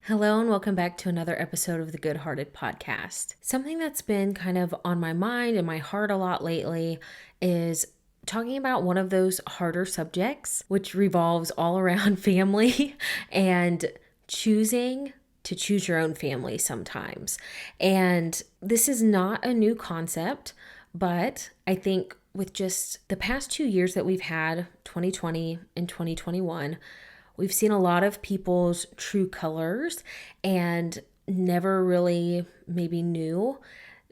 Hello, and welcome back to another episode of the Good Hearted Podcast. Something that's been kind of on my mind and my heart a lot lately is talking about one of those harder subjects, which revolves all around family and choosing to choose your own family sometimes. And this is not a new concept, but I think with just the past 2 years that we've had, 2020 and 2021, we've seen a lot of people's true colors and never really maybe knew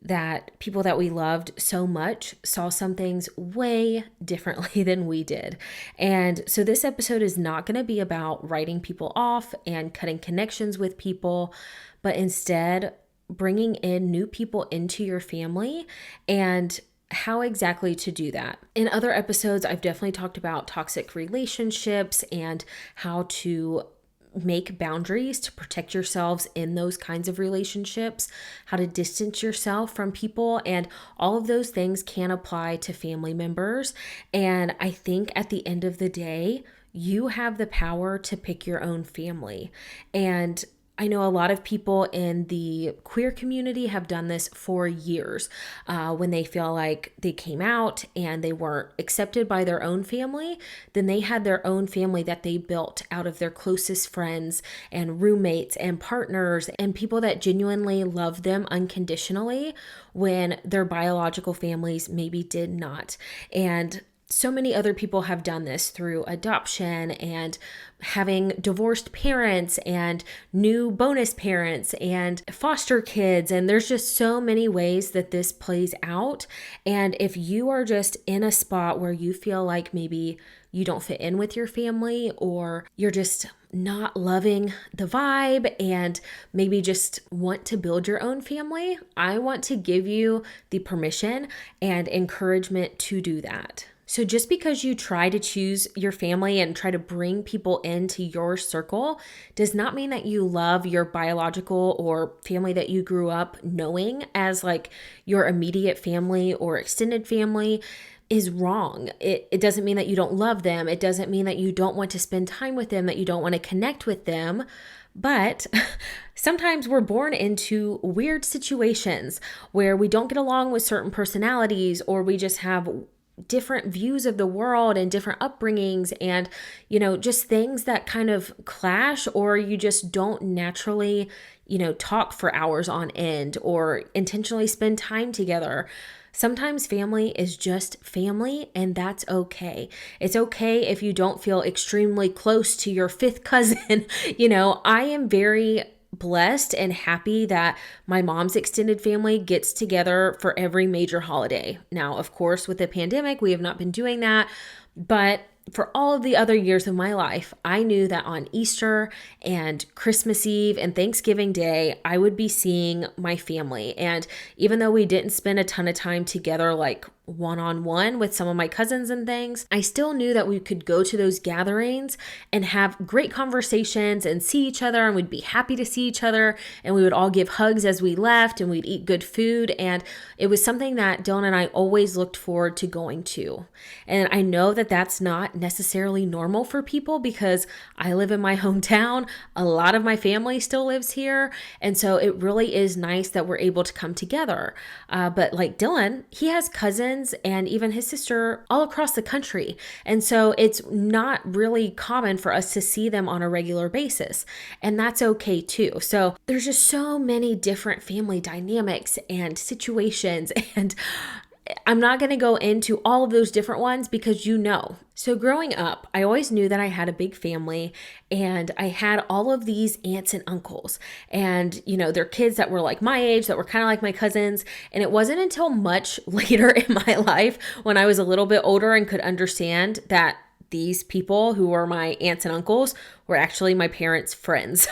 that people that we loved so much saw some things way differently than we did. And so this episode is not going to be about writing people off and cutting connections with people, but instead bringing in new people into your family and how exactly to do that. In other episodes, I've definitely talked about toxic relationships and how to make boundaries to protect yourselves in those kinds of relationships, how to distance yourself from people, and all of those things can apply to family members. And I think at the end of the day, you have the power to pick your own family. And I know a lot of people in the queer community have done this for years when they feel like they came out and they weren't accepted by their own family. Then they had their own family that they built out of their closest friends and roommates and partners and people that genuinely loved them unconditionally when their biological families maybe did not. And so many other people have done this through adoption and having divorced parents and new bonus parents and foster kids. And there's just so many ways that this plays out. And if you are just in a spot where you feel like maybe you don't fit in with your family, or you're just not loving the vibe and maybe just want to build your own family, I want to give you the permission and encouragement to do that. So just because you try to choose your family and try to bring people into your circle does not mean that you love your biological or family that you grew up knowing as like your immediate family or extended family is wrong. It doesn't mean that you don't love them. It doesn't mean that you don't want to spend time with them, that you don't want to connect with them. But sometimes we're born into weird situations where we don't get along with certain personalities, or we just have different views of the world and different upbringings and, just things that kind of clash, or you just don't naturally, talk for hours on end or intentionally spend time together. Sometimes family is just family, and that's okay. It's okay if you don't feel extremely close to your fifth cousin. I am very blessed and happy that my mom's extended family gets together for every major holiday. Now, of course, with the pandemic, we have not been doing that, but for all of the other years of my life, I knew that on Easter and Christmas Eve and Thanksgiving Day, I would be seeing my family. And even though we didn't spend a ton of time together, like one-on-one with some of my cousins and things, I still knew that we could go to those gatherings and have great conversations and see each other, and we'd be happy to see each other, and we would all give hugs as we left, and we'd eat good food. And it was something that Dylan and I always looked forward to going to. And I know that that's not necessarily normal for people because I live in my hometown. A lot of my family still lives here. And so it really is nice that we're able to come together. But like Dylan, he has cousins and even his sister all across the country. And so it's not really common for us to see them on a regular basis. And that's okay too. So there's just so many different family dynamics and situations, and I'm not going to go into all of those different ones because So growing up, I always knew that I had a big family, and I had all of these aunts and uncles, and they're kids that were like my age, that were kind of like my cousins. And it wasn't until much later in my life, when I was a little bit older and could understand that these people who were my aunts and uncles were actually my parents' friends.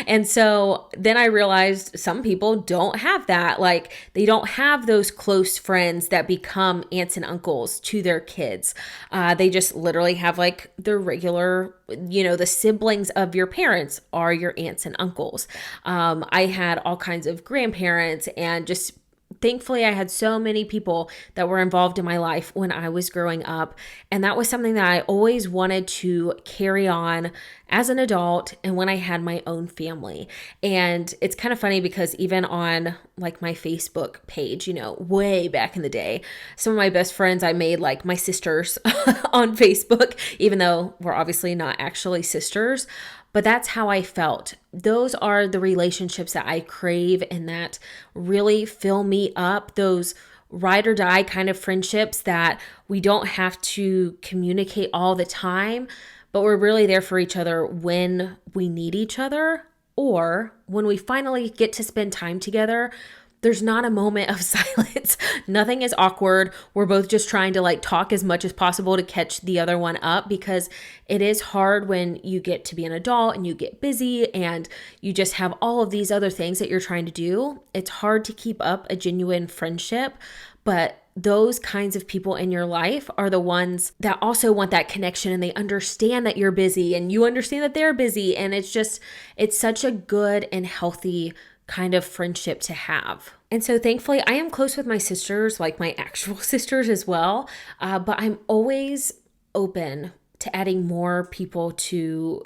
And so then I realized some people don't have that. Like, they don't have those close friends that become aunts and uncles to their kids. They just literally have like the regular, the siblings of your parents are your aunts and uncles. I had all kinds of grandparents and just Thankfully, I had so many people that were involved in my life when I was growing up. And that was something that I always wanted to carry on as an adult and when I had my own family. And it's kind of funny because even on like my Facebook page, way back in the day, some of my best friends I made like my sisters on Facebook, even though we're obviously not actually sisters. But that's how I felt. Those are the relationships that I crave and that really fill me up. Those ride or die kind of friendships that we don't have to communicate all the time, but we're really there for each other when we need each other, or when we finally get to spend time together. There's not a moment of silence. Nothing is awkward. We're both just trying to like talk as much as possible to catch the other one up, because it is hard when you get to be an adult and you get busy and you just have all of these other things that you're trying to do. It's hard to keep up a genuine friendship, but those kinds of people in your life are the ones that also want that connection, and they understand that you're busy and you understand that they're busy. And it's such a good and healthy kind of friendship to have. And so thankfully I am close with my sisters, like my actual sisters as well. But I'm always open to adding more people to,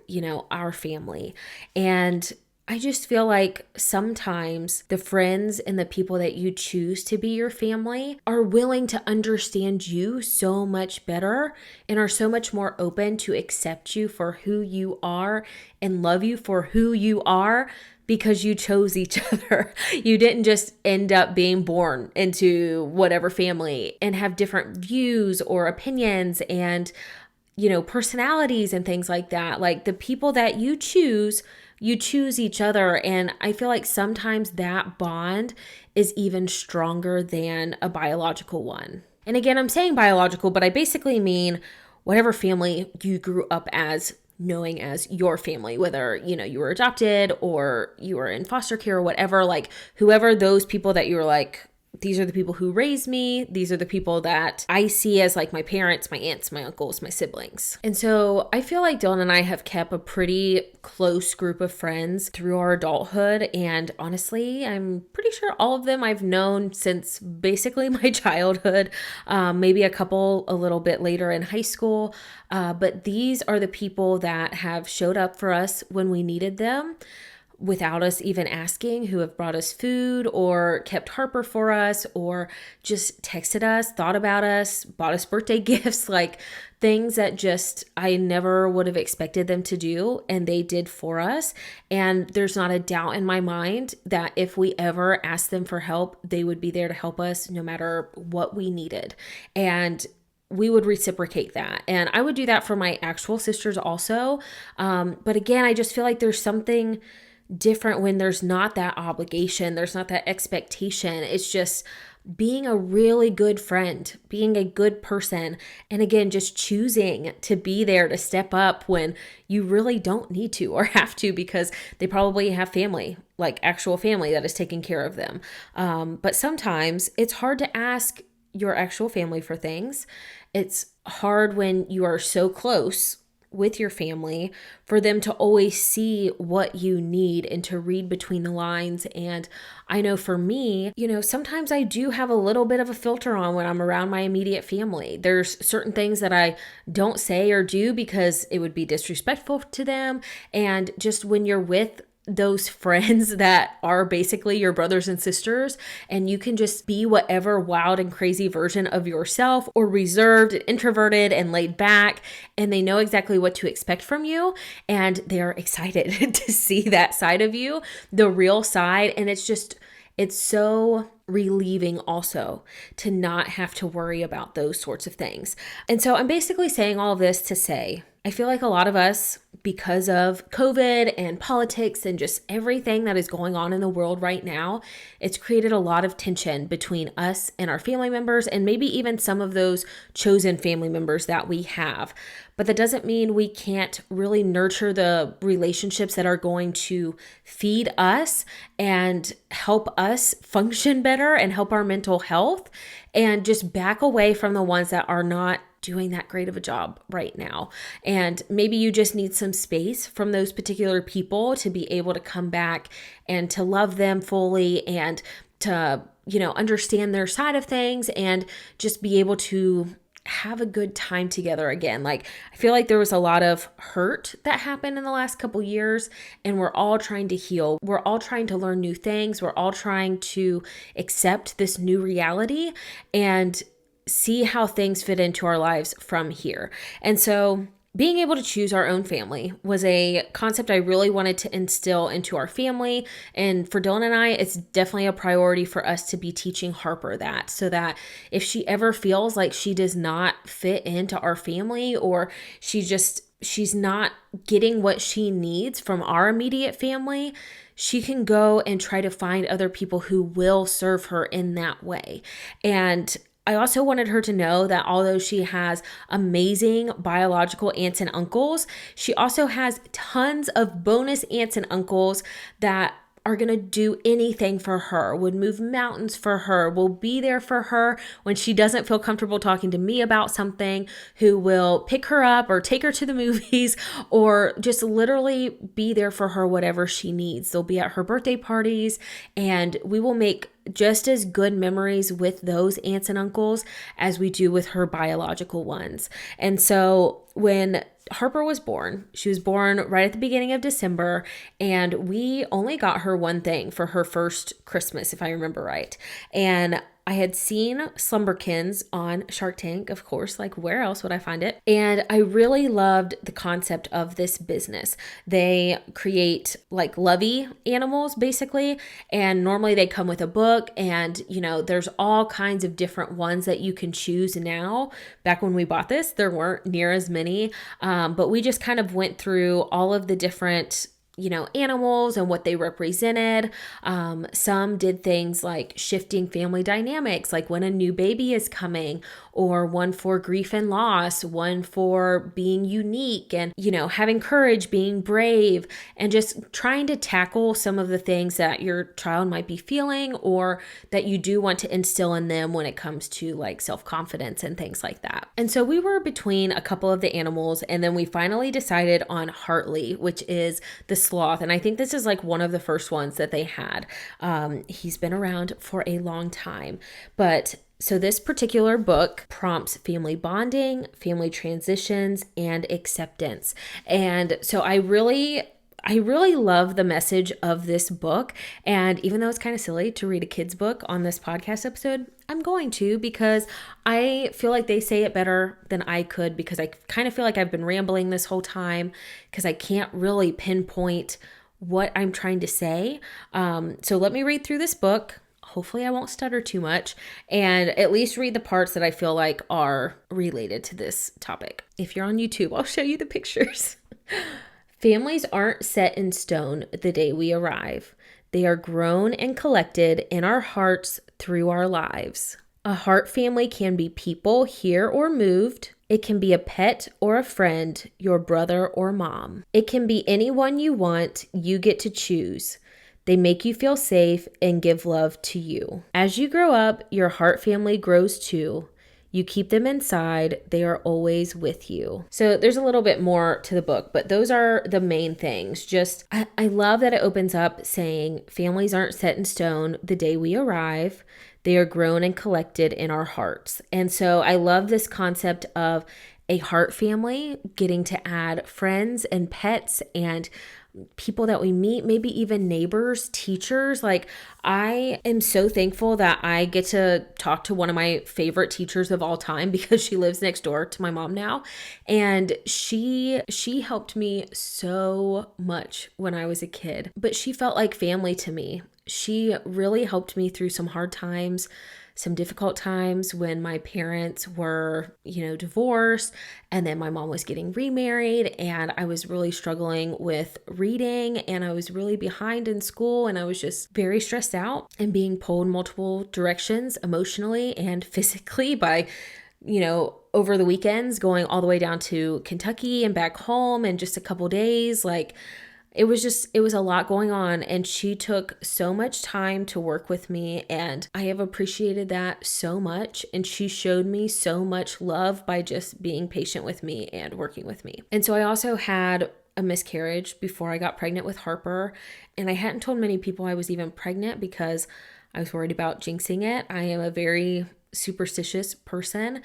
our family. And I just feel like sometimes the friends and the people that you choose to be your family are willing to understand you so much better and are so much more open to accept you for who you are and love you for who you are, because you chose each other. You didn't just end up being born into whatever family and have different views or opinions and, personalities and things like that. Like the people that you choose each other. And I feel like sometimes that bond is even stronger than a biological one. And again, I'm saying biological, but I basically mean whatever family you grew up as, knowing as your family, whether, you were adopted or you were in foster care or whatever, like whoever those people that you were like, these are the people who raised me. These are the people that I see as like my parents, my aunts, my uncles, my siblings. And so I feel like Dylan and I have kept a pretty close group of friends through our adulthood. And honestly, I'm pretty sure all of them I've known since basically my childhood, maybe a couple a little bit later in high school. But these are the people that have showed up for us when we needed them, without us even asking, who have brought us food or kept Harper for us or just texted us, thought about us, bought us birthday gifts, like things that just I never would have expected them to do, and they did for us. And there's not a doubt in my mind that if we ever asked them for help, they would be there to help us no matter what we needed. And we would reciprocate that. And I would do that for my actual sisters also. But again, I just feel like there's something different when there's not that obligation, there's not that expectation. It's just being a really good friend, being a good person. And again, just choosing to be there to step up when you really don't need to or have to, because they probably have family, like actual family that is taking care of them. But sometimes it's hard to ask your actual family for things. It's hard when you are so close with your family for them to always see what you need and to read between the lines. And I know for me, sometimes I do have a little bit of a filter on when I'm around my immediate family. There's certain things that I don't say or do because it would be disrespectful to them. And just when you're with those friends that are basically your brothers and sisters, and you can just be whatever wild and crazy version of yourself, or reserved, introverted, and laid back, and they know exactly what to expect from you, and they're excited to see that side of you, the real side. And it's so relieving also to not have to worry about those sorts of things. And so I'm basically saying all of this to say, I feel like a lot of us, because of COVID and politics and just everything that is going on in the world right now, it's created a lot of tension between us and our family members, and maybe even some of those chosen family members that we have. But that doesn't mean we can't really nurture the relationships that are going to feed us and help us function better and help our mental health, and just back away from the ones that are not doing that great of a job right now. And maybe you just need some space from those particular people to be able to come back and to love them fully and to, understand their side of things and just be able to have a good time together again. Like, I feel like there was a lot of hurt that happened in the last couple years, and we're all trying to heal. We're all trying to learn new things. We're all trying to accept this new reality and see how things fit into our lives from here. And so being able to choose our own family was a concept I really wanted to instill into our family. And for Dylan and I, it's definitely a priority for us to be teaching Harper that, so that if she ever feels like she does not fit into our family, or she's not getting what she needs from our immediate family, she can go and try to find other people who will serve her in that way. And I also wanted her to know that although she has amazing biological aunts and uncles, she also has tons of bonus aunts and uncles that are going to do anything for her, would move mountains for her, will be there for her when she doesn't feel comfortable talking to me about something, who will pick her up or take her to the movies, or just literally be there for her, whatever she needs. They'll be at her birthday parties, and we will make just as good memories with those aunts and uncles as we do with her biological ones. And so when Harper was born, she was born right at the beginning of December, and we only got her one thing for her first Christmas, if I remember right. And I had seen Slumberkins on Shark Tank, of course, like where else would I find it? And I really loved the concept of this business. They create like lovey animals basically, and normally they come with a book, and there's all kinds of different ones that you can choose now. Back when we bought this, there weren't near as many, but we just kind of went through all of the different animals and what they represented. Some did things like shifting family dynamics, like when a new baby is coming, or one for grief and loss, one for being unique and, having courage, being brave, and just trying to tackle some of the things that your child might be feeling, or that you do want to instill in them when it comes to like self-confidence and things like that. And so we were between a couple of the animals, and then we finally decided on Hartley, which is the sloth. And I think this is like one of the first ones that they had. He's been around for a long time. But so this particular book prompts family bonding, family transitions, and acceptance. And so I really love the message of this book. And even though it's kind of silly to read a kid's book on this podcast episode, I'm going to, because I feel like they say it better than I could, because I kind of feel like I've been rambling this whole time because I can't really pinpoint what I'm trying to say. So let me read through this book. Hopefully I won't stutter too much, and at least read the parts that I feel like are related to this topic. If you're on YouTube, I'll show you the pictures. Families aren't set in stone the day we arrive. They are grown and collected in our hearts through our lives. A heart family can be people here or moved. It can be a pet or a friend, your brother or mom. It can be anyone you want. You get to choose. They make you feel safe and give love to you. As you grow up, your heart family grows too. You keep them inside. They are always with you. So there's a little bit more to the book, but those are the main things. Just, I love that it opens up saying families aren't set in stone the day we arrive. They are grown and collected in our hearts. And so I love this concept of a heart family, getting to add friends and pets and people that we meet, maybe even neighbors, teachers. Like, I am so thankful that I get to talk to one of my favorite teachers of all time, because she lives next door to my mom now. And she helped me so much when I was a kid, but she felt like family to me. She really helped me through some hard times, some difficult times when my parents were, divorced, and then my mom was getting remarried, and I was really struggling with reading, and I was really behind in school, and I was just very stressed out and being pulled multiple directions emotionally and physically by, over the weekends, going all the way down to Kentucky and back home in just a couple days. Like, it was a lot going on, and she took so much time to work with me, and I have appreciated that so much. And she showed me so much love by just being patient with me and working with me. And so I also had a miscarriage before I got pregnant with Harper, and I hadn't told many people I was even pregnant because I was worried about jinxing it. I am a very superstitious person.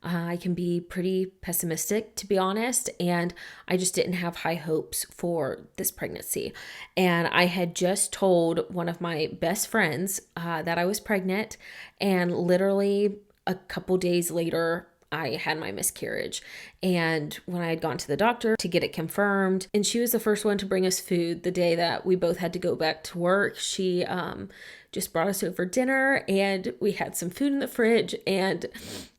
I can be pretty pessimistic, to be honest, and I just didn't have high hopes for this pregnancy. And I had just told one of my best friends that I was pregnant, and literally a couple days later, I had my miscarriage. And when I had gone to the doctor to get it confirmed, and she was the first one to bring us food the day that we both had to go back to work, she just brought us over dinner and we had some food in the fridge. And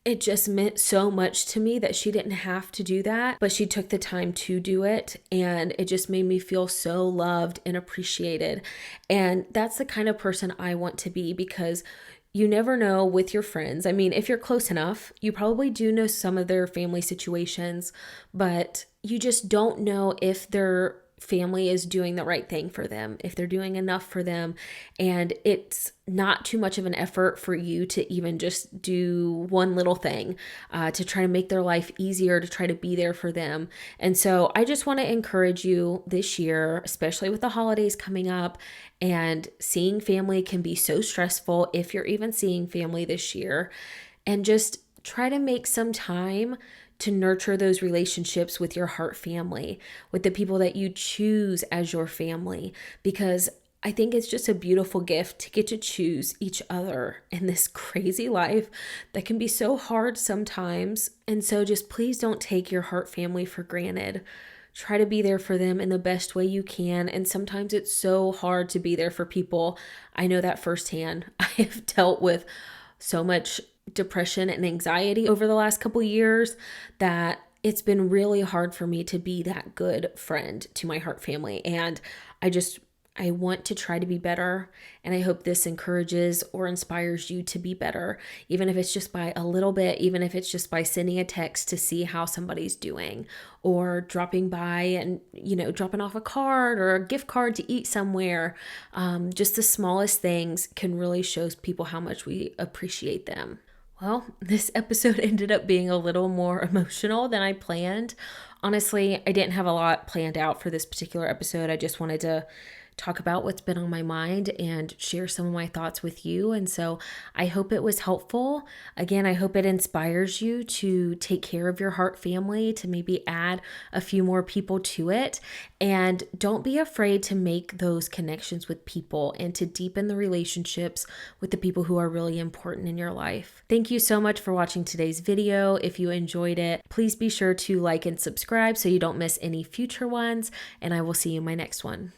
it just meant so much to me that she didn't have to do that, but she took the time to do it. And it just made me feel so loved and appreciated. And that's the kind of person I want to be, because you never know with your friends. I mean, if you're close enough, you probably do know some of their family situations, but you just don't know if their family is doing the right thing for them, if they're doing enough for them. And it's not too much of an effort for you to even just do one little thing to try to make their life easier, to try to be there for them. And so I just want to encourage you this year, especially with the holidays coming up, and seeing family can be so stressful if you're even seeing family this year, and just try to make some time to nurture those relationships with your heart family, with the people that you choose as your family, because I think it's just a beautiful gift to get to choose each other in this crazy life that can be so hard sometimes. And so just please don't take your heart family for granted. Try to be there for them in the best way you can. And sometimes it's so hard to be there for people. I know that firsthand. I have dealt with so much depression and anxiety over the last couple years that it's been really hard for me to be that good friend to my heart family. And I want to try to be better, and I hope this encourages or inspires you to be better, even if it's just by a little bit, even if it's just by sending a text to see how somebody's doing, or dropping by and, dropping off a card or a gift card to eat somewhere. Just the smallest things can really show people how much we appreciate them. Well, this episode ended up being a little more emotional than I planned. Honestly, I didn't have a lot planned out for this particular episode. I just wanted to talk about what's been on my mind and share some of my thoughts with you. And so I hope it was helpful. Again, I hope it inspires you to take care of your heart family, to maybe add a few more people to it. And don't be afraid to make those connections with people and to deepen the relationships with the people who are really important in your life. Thank you so much for watching today's video. If you enjoyed it, please be sure to like and subscribe so you don't miss any future ones. And I will see you in my next one.